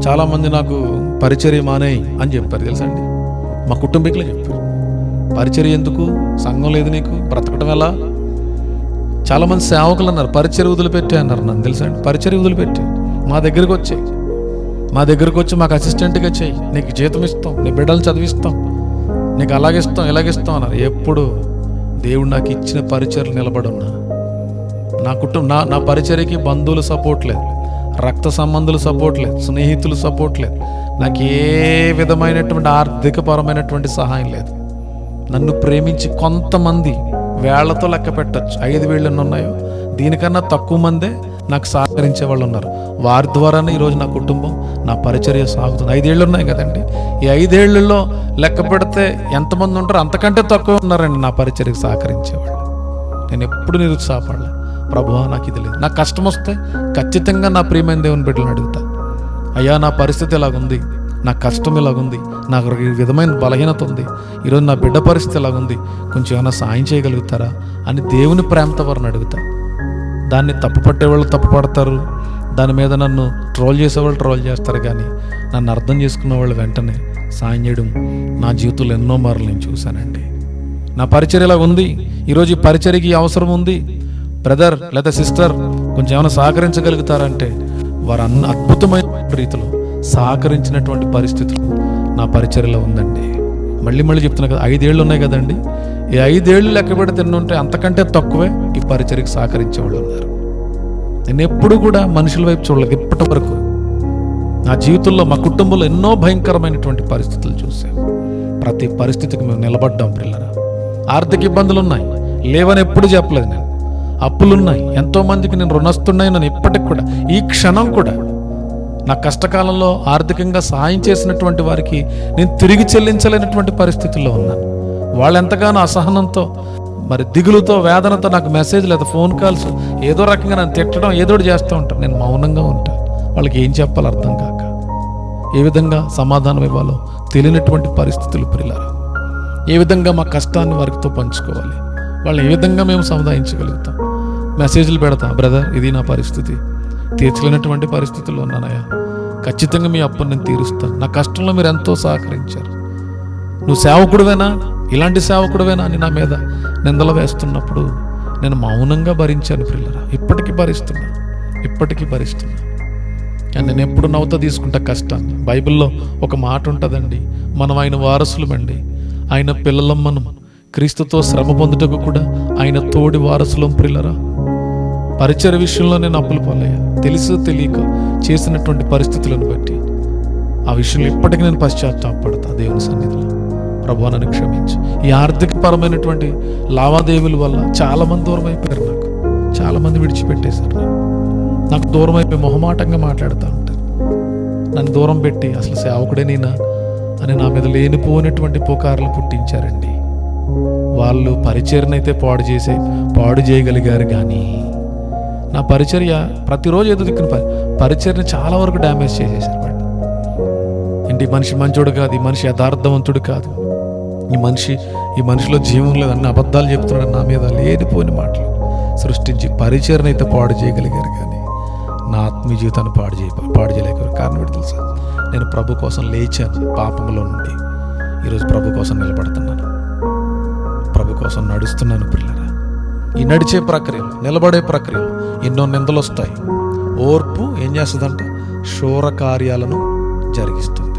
చాలామంది నాకు పరిచర్య మానేయి అని చెప్పారు తెలుసండి. మా కుటుంబీకులే చెప్పారు, పరిచర్య ఎందుకు, సంఘం లేదు నీకు, బ్రతకడం ఎలా. చాలామంది సేవకులు అన్నారు పరిచర్య వదిలిపెట్టే అన్నారు. నన్ను తెలుసండి, పరిచర్య వదిలిపెట్టే మా దగ్గరికి వచ్చి మాకు అసిస్టెంట్గా చేయి, నీకు జీతం ఇస్తాం, నీ బిడ్డలు చదివిస్తాం, నీకు అలాగిస్తాం ఇలాగిస్తాం అన్నారు. ఎప్పుడు దేవుడు నాకు ఇచ్చిన పరిచర్యలు నిలబడి ఉన్నా. నా పరిచర్యకి బంధువులు సపోర్ట్ లేదు, రక్త సంబంధులు సపోర్ట్ లేదు, స్నేహితులు సపోర్ట్ లేదు, నాకు ఏ విధమైనటువంటి ఆర్థికపరమైనటువంటి సహాయం లేదు. నన్ను ప్రేమించి కొంతమంది వేళ్లతో లెక్క పెట్టచ్చు, 5 వేళ్ళు ఎన్ని ఉన్నాయో దీనికన్నా తక్కువ మందే నాకు సహకరించే వాళ్ళు ఉన్నారు. వారి ద్వారానే ఈరోజు నా కుటుంబం, నా పరిచర్య సాగుతుంది. 5 ఏళ్ళు ఉన్నాయి కదండి, ఈ 5 ఏళ్లలో లెక్క పెడితే ఎంతమంది ఉంటారో అంతకంటే తక్కువ ఉన్నారండి నా పరిచర్యకు సహకరించేవాళ్ళు. నేను ఎప్పుడు నిరుత్సాహపడలే, ప్రభువా నాకు ఇది లేదు. నాకు కష్టం వస్తే ఖచ్చితంగా నా ప్రియమైన దేవుని బిడ్డలను అడుగుతా, అయ్యా నా పరిస్థితి ఇలాగుంది, నా కష్టం ఇలాగుంది, నాకు ఈ విధమైన బలహీనత ఉంది, ఈరోజు నా బిడ్డ పరిస్థితి ఇలాగుంది, కొంచెం ఏమైనా సాయం చేయగలుగుతారా అని దేవుని ప్రేమతో వారిని అడుగుతా. దాన్ని తప్పు పట్టేవాళ్ళు తప్పు పడతారు, దాని మీద నన్ను ట్రోల్ చేసేవాళ్ళు ట్రోల్ చేస్తారు, కానీ నన్ను అర్థం చేసుకున్న వాళ్ళు వెంటనే సాయం చేయడం నా జీవితంలో ఎన్నో మార్లు నేను చూశానండి. నా పరిచర్య ఇలా ఉంది, ఈరోజు ఈ పరిచర్యకి అవసరం ఉంది, బ్రదర్ లేదా సిస్టర్ కొంచెం ఏమైనా సహకరించగలుగుతారంటే వారు అద్భుతమైన రీతిలో సహకరించినటువంటి పరిస్థితులు నా పరిచర్యలో ఉందండి. మళ్ళీ చెప్తున్నా కదా, 5 ఏళ్ళు ఉన్నాయి కదండి, ఈ 5 ఏళ్ళు లెక్క పెడితే ఉంటే అంతకంటే తక్కువే ఈ పరిచర్యకు సహకరించే వాళ్ళు ఉన్నారు. నేను ఎప్పుడు కూడా మనుషుల వైపు చూడలేదు ఇప్పటి వరకు. నా జీవితంలో మా కుటుంబంలో ఎన్నో భయంకరమైనటువంటి పరిస్థితులు చూసాం. ప్రతి పరిస్థితికి మేము నిలబడ్డాం పిల్లరా. ఆర్థిక ఇబ్బందులు ఉన్నాయి, లేవని ఎప్పుడు చెప్పలేదు నేను. అప్పులున్నాయి, ఎంతోమందికి నేను రుణస్తున్నాయి. నన్ను ఇప్పటికి కూడా ఈ క్షణం కూడా నా కష్టకాలంలో ఆర్థికంగా సహాయం చేసినటువంటి వారికి నేను తిరిగి చెల్లించలేనటువంటి పరిస్థితుల్లో ఉన్నాను. వాళ్ళు ఎంతగానో అసహనంతో, మరి దిగులుతో, వేదనతో నాకు మెసేజ్ లేదా ఫోన్ కాల్స్ ఏదో రకంగా నన్ను తిట్టడం ఏదోటి చేస్తూ ఉంటాను. నేను మౌనంగా ఉంటాను, వాళ్ళకి ఏం చెప్పాలో అర్థం కాక, ఏ విధంగా సమాధానం ఇవ్వాలో తెలియనటువంటి పరిస్థితులు పిల్లరా. ఏ విధంగా మా కష్టాన్ని వారితో పంచుకోవాలి, వాళ్ళని ఏ విధంగా మేము సముదాయించగలుగుతాం. మెసేజ్లు పెడతా, బ్రదర్ ఇది నా పరిస్థితి, తీర్చలేనటువంటి పరిస్థితుల్లో ఉన్నానయ్యా, ఖచ్చితంగా మీ అప్పుని నేను తీరుస్తాను, నా కష్టంలో మీరు ఎంతో సహకరించారు, నువ్వు సేవకుడువేనా, ఇలాంటి సేవకుడువేనా అని నా మీద నిందలు వేస్తున్నప్పుడు నేను మౌనంగా భరించాను పిల్లరా. ఇప్పటికీ భరిస్తున్నా. కానీ నేను ఎప్పుడు నవ్వుతా తీసుకుంటా కష్టాన్ని. బైబిల్లో ఒక మాట ఉంటుందండి, మనం ఆయన వారసులమండి, ఆయన పిల్లలం, మనం క్రీస్తుతో శ్రమ పొందుటకు కూడా ఆయన తోడి వారసులం ప్రియులరా. పరిచర్య విషయంలో నేను అప్పులు పాలయ్యా, తెలుసు తెలియక చేసినటువంటి పరిస్థితులను బట్టి. ఆ విషయంలో ఇప్పటికీ నేను పశ్చాత్తాపడతా దేవుని సన్నిధిలో. ప్రభువా నన్ను క్షమించు. ఈ ఆర్థికపరమైనటువంటి లావాదేవీల వల్ల చాలామంది దూరం అయిపోయారు, నాకు చాలామంది విడిచిపెట్టేశారు, నాకు దూరం అయిపోయి మొహమాటంగా మాట్లాడుతూ ఉంటారు. నన్ను దూరం పెట్టి అసలు సేవకుడే నేనా అని నా మీద లేనిపోయినటువంటి పుకార్లు పుట్టించారండి. వాళ్ళు పరిచర్యనైతే పాడు చేయగలిగారు, కానీ నా పరిచర్య ప్రతిరోజు ఏదో దిక్కున పరిచర్యని చాలా వరకు డ్యామేజ్ చేసేసారు వాళ్ళు. ఏంటి, మనిషి మంచోడు కాదు, ఈ మనిషి యథార్థవంతుడు కాదు, ఈ మనిషిలో జీవం లేదు, అన్ని అబద్ధాలు చెప్తున్నాడు, నా మీద లేనిపోయిన మాటలు సృష్టించి పరిచర్యనైతే పాడు చేయగలిగారు, కానీ నా ఆత్మీయ జీవితాన్ని పాడు చేయలేకపోయారు. కారణం ఏంటి తెలుసా? నేను ప్రభు కోసం లేచాను పాపంలో నుండి, ఈరోజు ప్రభు కోసం నిలబడుతున్నాను, ప్రభు కోసం నడుస్తున్నాను పిల్లరా. ఈ నడిచే ప్రక్రియలు, నిలబడే ప్రక్రియలు ఎన్నో నిందలు వస్తాయి. ఓర్పు ఏం చేస్తుందంటే శూర కార్యాలను జరిగిస్తుంది.